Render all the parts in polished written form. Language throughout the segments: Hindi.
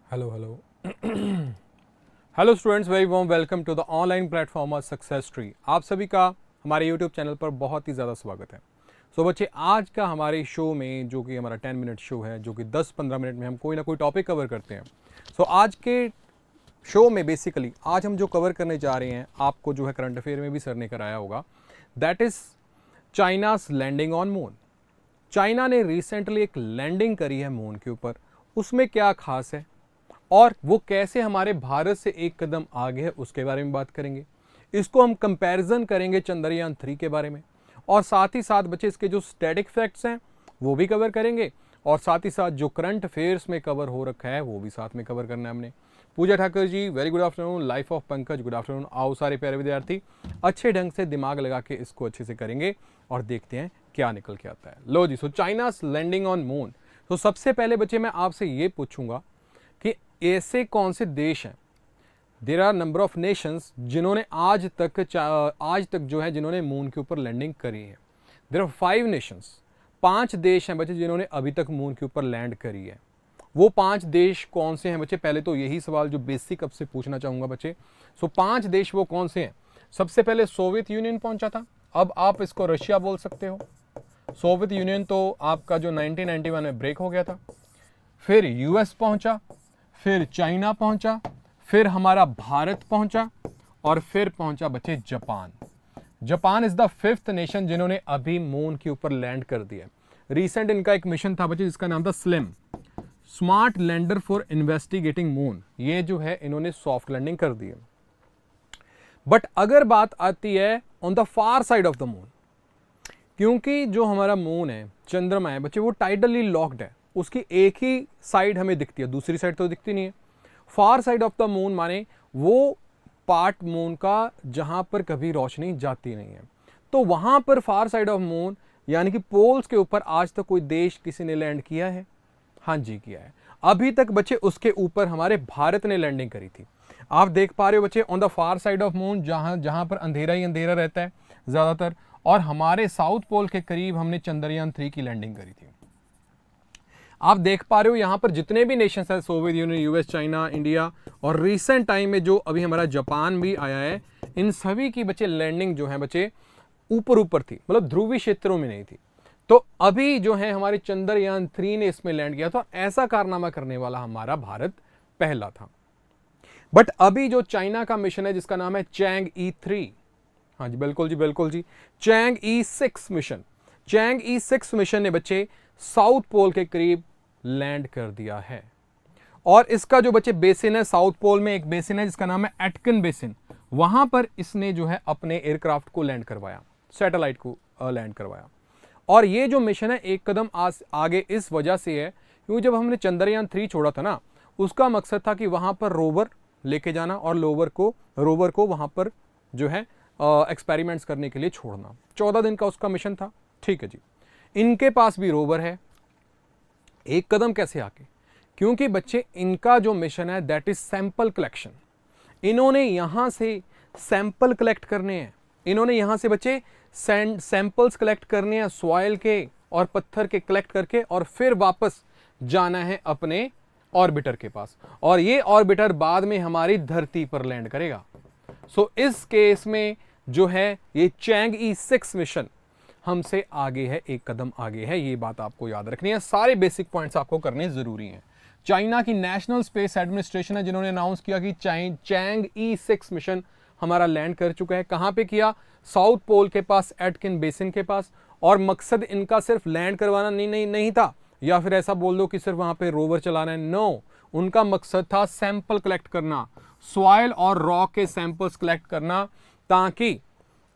Hello hello students, very warm welcome to the online platform of Success Tree. आप सभी का हमारे यूट्यूब चैनल पर बहुत ही ज़्यादा स्वागत है। सो बच्चे, आज का हमारे शो में जो कि हमारा 10 मिनट शो है, जो कि 10-15 मिनट में हम कोई ना कोई टॉपिक कवर करते हैं। सो आज के शो में बेसिकली आज हम जो कवर करने जा रहे हैं, आपको जो है करंट अफेयर में भी सर ने कराया होगा, that is China's landing on moon. China ने रिसेंटली एक लैंडिंग करी है मून के ऊपर। उसमें क्या खास है और वो कैसे हमारे भारत से एक कदम आगे है, उसके बारे में बात करेंगे। इसको हम कंपैरिजन करेंगे चंद्रयान 3 के बारे में, और साथ ही साथ बच्चे इसके जो स्टैटिक फैक्ट्स हैं वो भी कवर करेंगे, और साथ ही साथ जो करंट अफेयर्स में कवर हो रखा है वो भी साथ में कवर करना है हमने। Pooja Thakur ji, very good afternoon. Life of Pankaj, good afternoon. आओ सारे प्यारे विद्यार्थी, अच्छे ढंग से दिमाग लगा के इसको अच्छे से करेंगे और देखते हैं क्या निकल के आता है। लो जी, सो चाइनास लैंडिंग ऑन मून। तो सबसे पहले बच्चे मैं आपसे ये पूछूंगा कि ऐसे कौन से देश हैं, there are number of nations जिन्होंने आज तक जो है जिन्होंने मून के ऊपर लैंडिंग करी है। देर आर 5 नेशंस, 5 देश हैं बच्चे जिन्होंने अभी तक मून के ऊपर लैंड करी है। वो 5 देश कौन से हैं बच्चे? पहले तो यही सवाल जो बेसिक अब से पूछना चाहूंगा बच्चे। सो 5 देश वो कौन से हैं? सबसे पहले सोवियत यूनियन पहुंचा था, अब आप इसको रशिया बोल सकते हो। सोवियत यूनियन तो आपका जो 1991 में ब्रेक हो गया था। फिर यूएस पहुंचा, फिर चाइना पहुंचा, फिर हमारा भारत पहुंचा, और फिर पहुंचा बच्चे Japan. Japan is the 5th nation जिन्होंने अभी मून के ऊपर लैंड कर दिया। रिसेंट इनका एक मिशन था बच्चे जिसका नाम था slim, smart lander for investigating moon. ये जो है इन्होंने सॉफ्ट लैंडिंग कर दी है। बट अगर बात आती है on the far side of the moon, क्योंकि जो हमारा मून है, चंद्रमा है बच्चे, वो टाइडली लॉक्ड है। उसकी एक ही साइड हमें दिखती है, दूसरी साइड तो दिखती नहीं है। फार साइड ऑफ द मून माने वो पार्ट मून का जहां पर कभी रोशनी जाती नहीं है। तो वहां पर फार साइड ऑफ मून यानी कि पोल्स के ऊपर आज तक कोई देश किसी ने लैंड किया है? हाँ जी, किया है। अभी तक बच्चे उसके ऊपर हमारे भारत ने लैंडिंग करी थी। आप देख पा रहे हो बच्चे, on the far side of moon, जहां जहां पर अंधेरा ही अंधेरा रहता है ज्यादातर, और हमारे साउथ पोल के करीब हमने चंद्रयान 3 की लैंडिंग करी थी। आप देख पा रहे हो यहां पर जितने भी नेशंस हैं, Soviet union, US, China, India, और रिसेंट टाइम में जो अभी हमारा जापान भी आया है, इन सभी की बच्चे लैंडिंग जो है बच्चे ऊपर ऊपर थी, मतलब ध्रुवीय क्षेत्रों में नहीं थी। तो अभी जो है हमारे चंद्रयान 3 ने इसमें लैंड किया था। ऐसा कारनामा करने वाला हमारा भारत पहला था। बट अभी जो चाइना का मिशन है जिसका नाम है चैंग E3, हाँ जी बिल्कुल जी बिल्कुल जी, Chang'e E6 mission, Chang'e E6 mission ने बच्चे साउथ पोल के करीब लैंड कर दिया है। और इसका जो बच्चे बेसिन है, साउथ पोल में एक बेसिन है जिसका नाम है एटकिन बेसिन, वहां पर इसने जो है अपने एयरक्राफ्ट को लैंड करवाया, सैटेलाइट को लैंड करवाया। और ये जो मिशन है एक कदम आगे इस वजह से है क्योंकि जब हमने चंद्रयान 3 छोड़ा था ना, उसका मकसद था कि वहां पर रोवर लेके जाना और रोवर को वहां पर जो है एक्सपेरिमेंट्स करने के लिए छोड़ना। 14 दिन का उसका मिशन था। ठीक है जी, इनके पास भी रोवर है। एक कदम कैसे आगे? क्योंकि बच्चे इनका जो मिशन है दैट इज सैंपल कलेक्शन। इन्होंने यहां से सैंपल कलेक्ट करने हैं। इन्होंने यहां से बच्चे सैंपल्स कलेक्ट करने हैं, सॉइल के और पत्थर के कलेक्ट करके, और फिर वापस जाना है अपने ऑर्बिटर के पास, और ये ऑर्बिटर बाद में हमारी धरती पर लैंड करेगा। सो इस केस में जो है ये चैंग E6 मिशन हमसे आगे है, एक कदम आगे है। ये बात आपको याद रखनी है, सारे बेसिक पॉइंट्स आपको करने जरूरी हैं। चाइना की नेशनल स्पेस एडमिनिस्ट्रेशन है जिन्होंने अनाउंस किया कि चैंग E6 मिशन हमारा लैंड कर चुका है। कहां पे किया? साउथ पोल के पास, एटकिन बेसिन के पास। और मकसद इनका सिर्फ लैंड करवाना नहीं था, या फिर ऐसा बोल दो कि सिर्फ वहां पे रोवर चलाना है। नो, उनका मकसद था सैंपल कलेक्ट करना, सॉइल और रॉक के सैंपल्स कलेक्ट करना, ताकि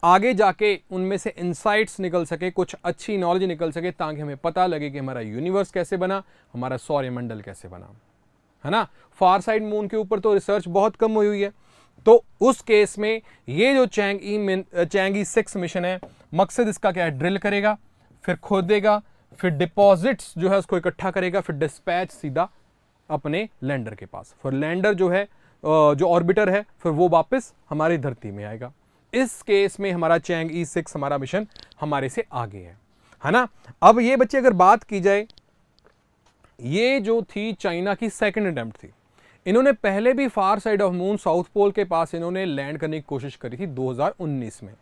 आगे जाके उनमें से इंसाइट्स निकल सके, कुछ अच्छी नॉलेज निकल सके, ताकि हमें पता लगे कि हमारा यूनिवर्स कैसे बना, हमारा सौरमंडल कैसे बना, है ना। फार साइड मून के ऊपर तो रिसर्च बहुत कम हुई है। तो उस केस में ये जो चैंग E6 मिशन है, मकसद इसका क्या है? ड्रिल करेगा, फिर खोदेगा, फिर डिपॉजिट्स जो है उसको इकट्ठा करेगा, फिर डिस्पैच सीधा अपने लैंडर के पास। फिर लैंडर जो है, जो ऑर्बिटर है, फिर वो वापस हमारी धरती में आएगा। इस केस में हमारा चैंग E6 हमारा मिशन हमारे से आगे है ना। अब ये बच्चे अगर बात की जाए, ये जो थी चाइना की सेकंड अटेम्प्ट थी। इन्होंने पहले भी far side of moon south pole के पास इन्होंने लैंड करने की कोशिश करी थी 2019 में,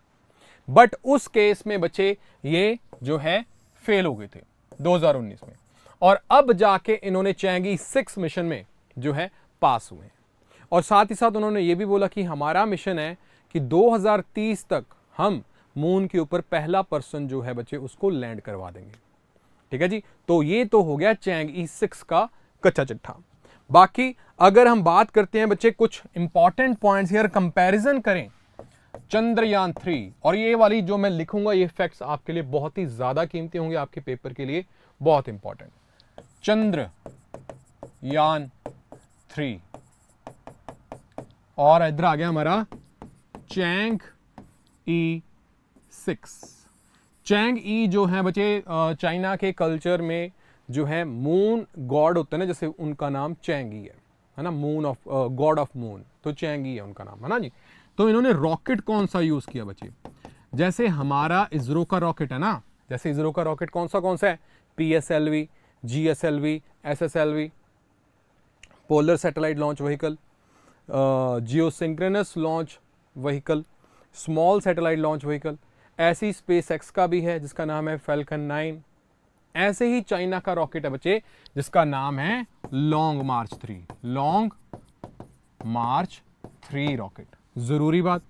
बट उस केस में बच्चे ये जो है फेल हो गए थे 2019 में, और अब जाके इन्होंने चैंगी 6 मिशन में जो है पास हुए हैं। और साथ ही साथ उन्होंने ये भी बोला कि हमारा मिशन है कि 2030 तक हम मून के ऊपर पहला पर्सन जो है बच्चे उसको लैंड करवा देंगे। ठीक है जी, तो ये तो हो गया चैंगी 6 का कच्चा चिट्ठा। बाकी अगर हम बात करते हैं बच्चे कुछ इंपॉर्टेंट पॉइंट्स यार कंपैरिजन करें चंद्रयान 3, और ये वाली जो मैं लिखूंगा ये फैक्ट्स आपके लिए बहुत ही ज्यादा कीमती होंगे, आपके पेपर के लिए बहुत इंपॉर्टेंट। चंद्रयान 3 और इधर आ गया हमारा चैंग-ई 6। चैंग-ई जो है बच्चे चाइना के कल्चर में जो है मून गॉड होते हैं ना, जैसे उनका नाम चैंगी है ना, moon of God of moon, तो चैंगी है उनका नाम, है ना जी। तो इन्होंने रॉकेट कौन सा यूज किया बच्चे, जैसे हमारा इसरो का रॉकेट है ना, जैसे इसरो का रॉकेट कौन सा है, PSLV, GSLV, SSLV, polar satellite launch vehicle, geosynchronous launch vehicle, small satellite launch vehicle. ऐसी SpaceX का भी है जिसका नाम है फैल्कन 9। ऐसे ही चाइना का रॉकेट है बच्चे जिसका नाम है लॉन्ग मार्च 3, लॉन्ग मार्च 3 रॉकेट, जरूरी बात।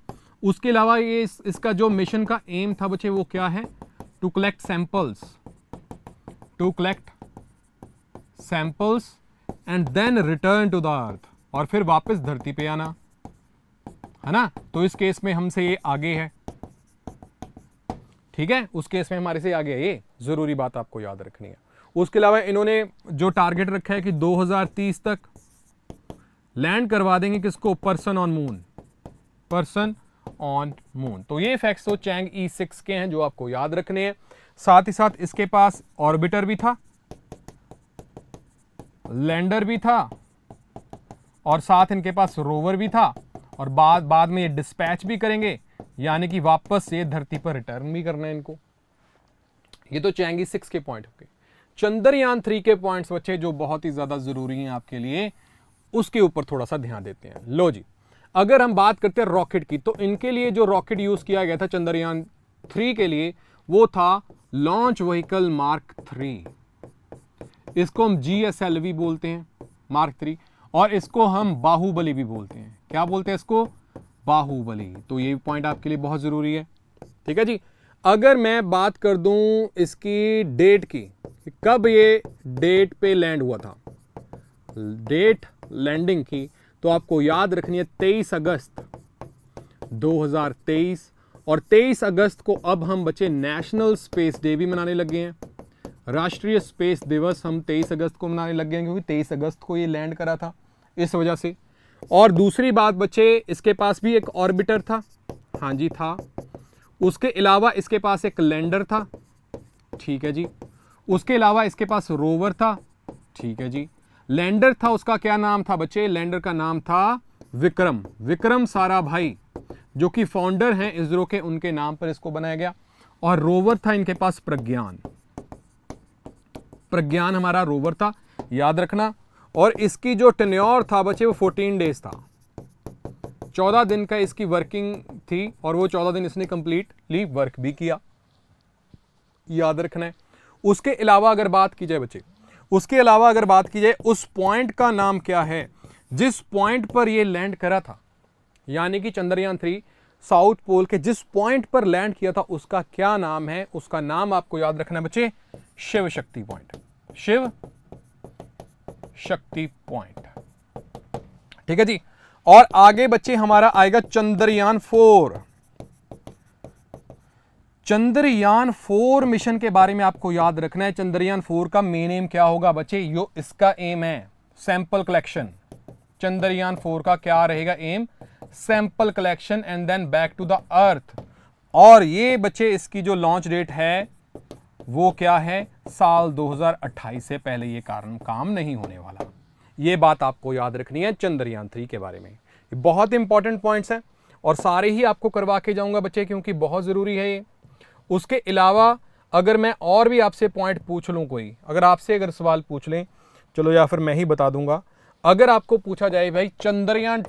उसके अलावा ये इसका जो मिशन का एम था बच्चे वो क्या है, to collect samples and then return to the earth, और फिर वापस धरती पे आना, है ना। तो इस केस में हमसे ये आगे है, ठीक है, उस केस में हमारे से आगे है, ये जरूरी बात आपको याद रखनी है। उसके अलावा इन्होंने जो टारगेट रखा है कि 2030 तक लैंड करवा देंगे किसको, पर्सन ऑन मून। तो ये फैक्ट्स तो चैंग-ई 6 के हैं जो आपको याद रखने हैं। साथ ही साथ इसके पास ऑर्बिटर भी था, लैंडर भी था, और साथ इनके पास रोवर भी था, और बाद में ये डिस्पैच भी करेंगे, यानी कि वापस ये धरती पर रिटर्न भी करना है इनको। ये तो चैंगी 6 के पॉइंट हो गए। चंद्रयान 3 के पॉइंट्स बच्चे जो बहुत ही ज्यादा जरूरी हैं आपके लिए, उसके ऊपर थोड़ा सा ध्यान देते हैं। लो जी, अगर हम बात करते हैं रॉकेट की, तो इनके लिए जो रॉकेट यूज किया गया था चंद्रयान 3 के लिए वो था लॉन्च व्हीकल मार्क 3। इसको हम GSLV बोलते हैं मार्क 3, और इसको हम बाहुबली भी बोलते हैं। क्या बोलते हैं इसको, बाहुबली। तो ये पॉइंट आपके लिए बहुत जरूरी है, ठीक है जी। अगर मैं बात कर दूं इसकी डेट की, कब ये डेट पे लैंड हुआ था, डेट लैंडिंग की, तो आपको याद रखनी है 23 अगस्त 2023। और 23 अगस्त को अब हम बच्चे नेशनल स्पेस डे भी मनाने लगे हैं, राष्ट्रीय स्पेस दिवस हम 23 अगस्त को मनाने लगे हैं, क्योंकि 23 अगस्त को ये लैंड करा था, इस वजह से। और दूसरी बात बच्चे, इसके पास भी एक ऑर्बिटर था, हाँ जी था। उसके अलावा इसके पास एक लैंडर था, ठीक है जी। उसके अलावा इसके पास रोवर था, ठीक है जी। लैंडर था, उसका क्या नाम था बच्चे, लैंडर का नाम था विक्रम साराभाई, जो कि फाउंडर हैं इसरो के, उनके नाम पर इसको बनाया गया। और रोवर था इनके पास प्रज्ञान हमारा रोवर था, याद रखना। और इसकी जो टेन्योर था बच्चे वो 14 डेज था, 14 दिन का इसकी वर्किंग थी, और वो 14 दिन इसने कंप्लीटली वर्क भी किया, याद रखना है। उसके अलावा अगर बात की जाए बच्चे, उसके अलावा अगर बात की जाए, उस पॉइंट का नाम क्या है जिस पॉइंट पर ये लैंड करा था, यानी कि चंद्रयान 3 साउथ पोल के जिस पॉइंट पर लैंड किया था उसका क्या नाम है, उसका नाम आपको याद रखना है बच्चे, शिव शक्ति पॉइंट, शिव शक्ति पॉइंट, ठीक है जी। और आगे बच्चे हमारा आएगा चंद्रयान 4। चंद्रयान 4 मिशन के बारे में आपको याद रखना है। चंद्रयान 4 का मेन एम क्या होगा बच्चे, यो इसका एम है सैंपल कलेक्शन। चंद्रयान 4 का क्या रहेगा aim, sample collection and then back to the earth. और ये बच्चे इसकी जो लॉन्च डेट है वो क्या है, साल 2028 से पहले ये काम नहीं होने वाला। ये बात आपको याद रखनी है चंद्रयान 3 के बारे में। ये बहुत इंपॉर्टेंट पॉइंट्स हैं और सारे ही आपको करवा के जाऊंगा बच्चे, क्योंकि बहुत जरूरी है ये। उसके अलावा अगर मैं और भी आपसे पॉइंट पूछ लूं, कोई अगर आपसे अगर सवाल पूछ लें, चलो या फिर मैं ही बता दूंगा। अगर आपको पूछा जाए भाई चंद्रयान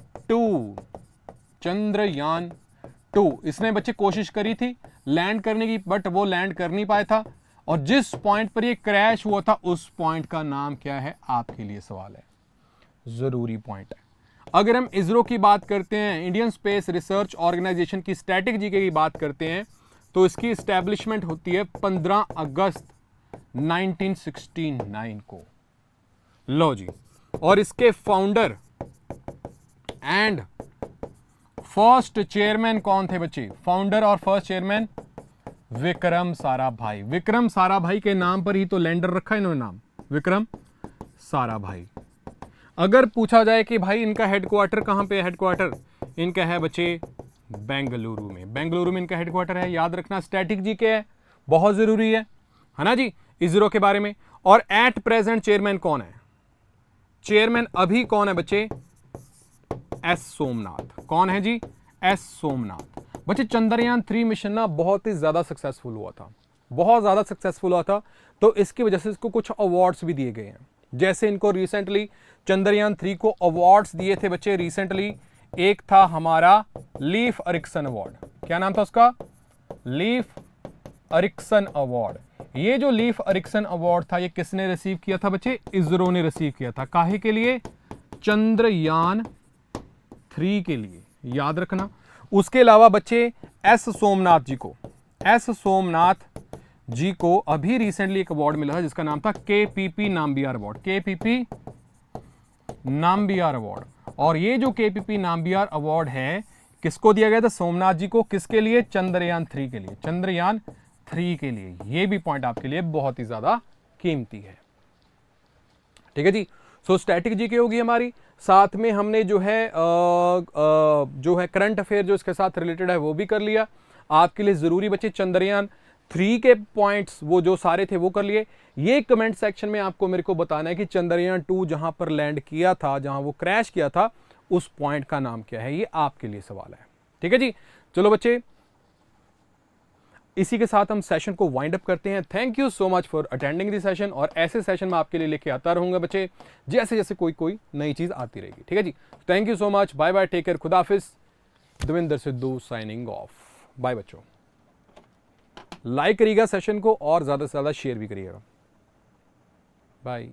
2 इसने बच्चे कोशिश करी थी लैंड करने की, बट वो लैंड कर नहीं पाया था, और जिस पॉइंट पर ये क्रैश हुआ था उस पॉइंट का नाम क्या है, आपके लिए सवाल है, जरूरी पॉइंट है। अगर हम इसरो की बात करते हैं, इंडियन स्पेस रिसर्च ऑर्गेनाइजेशन की स्टैटिक जीके की बात करते हैं, तो इसकी एस्टैब्लिशमेंट होती है 15 अगस्त 1969 को। लो जी, और इसके फाउंडर एंड फर्स्ट चेयरमैन कौन थे बच्चे? फाउंडर और फर्स्ट चेयरमैन विक्रम साराभाई। विक्रम साराभाई के नाम पर ही तो लैंडर रखा है इन्होंने नाम, विक्रम साराभाई। अगर पूछा जाए कि भाई इनका हेडक्वार्टर कहां पे है, हेडक्वार्टर इनका है बच्चे बेंगलुरु में। बेंगलुरु में इनका हेडक्वार्टर है, याद रखना, स्टैटिक जी के है, बहुत जरूरी है ना जी इसरो के बारे में। और एट प्रेजेंट चेयरमैन कौन है? चेयरमैन अभी कौन है बच्चे? एस सोमनाथ। कौन है जी? एस सोमनाथ। बच्चे चंद्रयान 3 मिशन ना बहुत ही ज्यादा सक्सेसफुल हुआ था, बहुत ज्यादा सक्सेसफुल हुआ था, तो इसकी वजह से इसको कुछ अवार्ड्स भी दिए गए हैं। जैसे इनको रिसेंटली चंद्रयान 3 को अवार्ड्स दिए थे बच्चे रिसेंटली। एक था हमारा लीफ अरिक्सन अवार्ड। क्या नाम था उसका? Leif Erikson award. ये जो लीफ अरिक्सन अवार्ड था ये किसने रिसीव किया था बच्चे? इसरो ने रिसीव किया था। काहे के लिए? चंद्रयान 3 के लिए, याद रखना। उसके अलावा बच्चे एस सोमनाथ जी को अभी रिसेंटली एक अवार्ड मिला था जिसका नाम था केपीपी नाम्बियार अवार्ड। केपीपी नाम्बियार अवार्ड। और ये जो केपीपी नाम्बियार अवार्ड है किसको दिया गया था? सोमनाथ जी को। किसके लिए? चंद्रयान 3 के लिए। चंद्रयान 3 के लिए। ये भी पॉइंट आपके लिए बहुत ही ज्यादा कीमती है। ठीक है जी। सो स्टैटिक जीके होगी हमारी, साथ में हमने जो है करंट अफेयर जो इसके साथ रिलेटेड है वो भी कर लिया। आपके लिए जरूरी बच्चे चंद्रयान 3 के पॉइंट्स वो जो सारे थे वो कर लिए। ये कमेंट सेक्शन में आपको मेरे को बताना है कि चंद्रयान 2 जहां पर लैंड किया था, जहां वो क्रैश किया था, उस पॉइंट का नाम क्या है, ये आपके लिए सवाल है। ठीक है जी। चलो बच्चे, इसी के साथ हम सेशन को वाइंड अप करते हैं। Thank you so much for attending this session, और ऐसे सेशन मैं आपके लिए लेके आता रहूंगा बच्चे, जैसे जैसे कोई नई चीज आती रहेगी। ठीक है जी। Thank you so much, bye bye, take care, खुदा हाफिज। Devendra Sidhu signing off. Bye बच्चों। लाइक करिएगा सेशन को और ज्यादा से ज्यादा शेयर भी करिएगा। बाय।